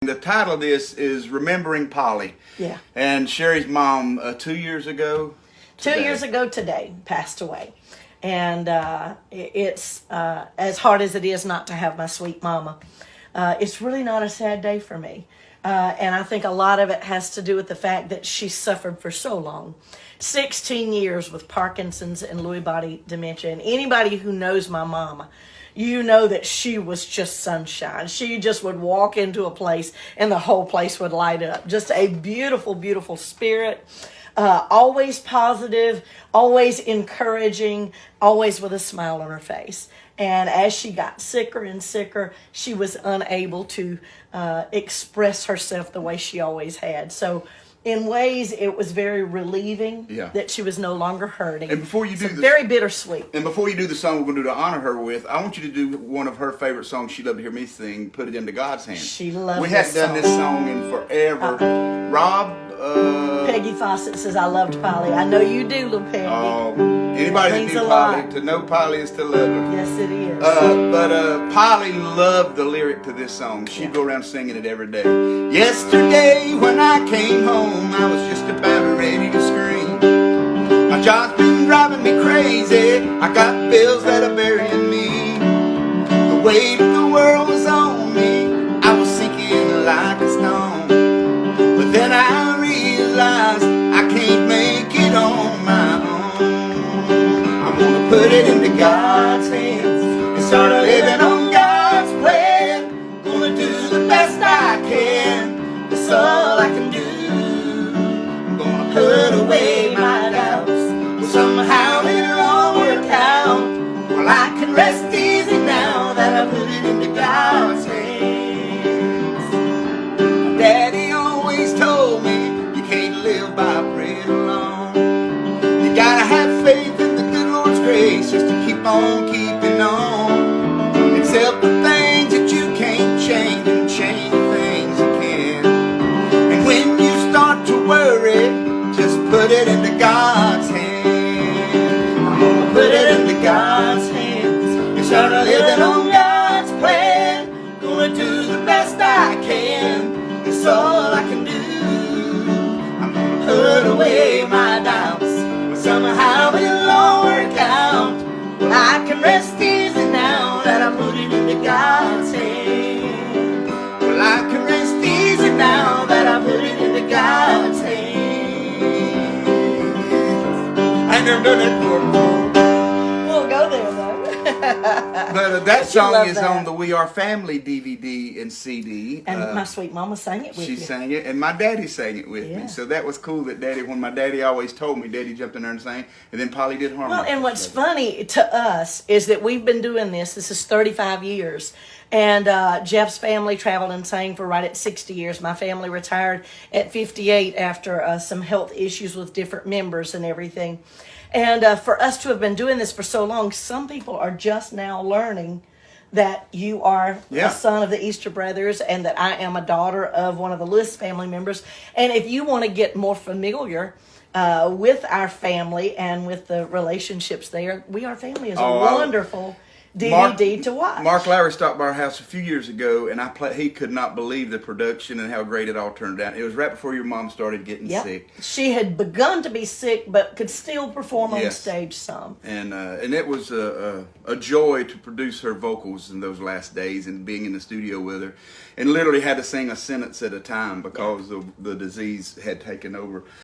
The title of this is Remembering Polly. Yeah. And Sheri's mom, 2 years ago today. 2 years ago today, passed away. And it's as hard as it is not to have my sweet mama. It's really not a sad day for me. And I think a lot of it has to do with the fact that she suffered for so long. 16 years with Parkinson's and Lewy body dementia. And anybody who knows my mama, you know that she was just sunshine. She just would walk into a place and the whole place would light up. Just a beautiful, beautiful spirit. Always positive, always encouraging, always with a smile on her face. And as she got sicker and sicker, she was unable to express herself the way she always had. So in ways, it was very relieving that she was no longer hurting. And before you do very bittersweet. And before you do the song we're going to do to honor her with, I want you to do one of her favorite songs she loved to hear me sing, Put It Into God's Hands. She loved We hadn't done this song in forever. Rob? Peggy Fawcett says, I loved Polly. I know you do, little Peggy. Anybody that knew Polly, to know Polly is to love her. Yes, it is. But Polly loved the lyric to this song. She'd go around singing it every day. Yesterday when I came home, I was just about ready to scream. My job's been driving me crazy. I got bills that are burying me. The weight of the world was on me. I was sinking like a stone. But then I realized I can't make it on my own. I'm gonna put it into God's hands and start living on God's plan. Gonna do the best I can, that's all I can do. I'm gonna put away my doubts, well, somehow it'll all work out. Well, I can rest easy now that I put it into God's hands. Daddy always told me you can't live by bread alone. You gotta have faith in the good Lord's grace just to keep on keeping on. Accept the things that you can't change and change the things you can. And when you start to worry, just put it into God's hands. I'm gonna put it into God's hands and start living on God's plan. Gonna do the best I can, that's all I can do. I'm gonna put away my doubts, but somehow it'll all work out. Well, I can rest easy now that I put it into God's hands. Well, I can rest easy now that I put it into God's hands. I ain't never done that before. We'll go there, though. But that song is on the We Are Family DVD and CD. And my sweet mama sang it with you. She sang it, and my daddy sang it with me. So that was cool that Daddy, when my daddy always told me, Daddy jumped in there and sang, and then Polly did harmony. Well, and what's funny to us is that we've been doing this is 35 years. And Jeff's family traveled and sang for right at 60 years. My family retired at 58 after some health issues with different members and everything. And for us to have been doing this for so long, some people are just now learning that you are a son of the Easter Brothers and that I am a daughter of one of the Lewis family members. And if you want to get more familiar with our family and with the relationships there, We Are Family is a wonderful DVD to watch. Mark Lowry stopped by our house a few years ago, and he could not believe the production and how great it all turned out. It was right before your mom started getting sick. She had begun to be sick, but could still perform on stage some. And it was a joy to produce her vocals in those last days and being in the studio with her, and literally had to sing a sentence at a time because the disease had taken over.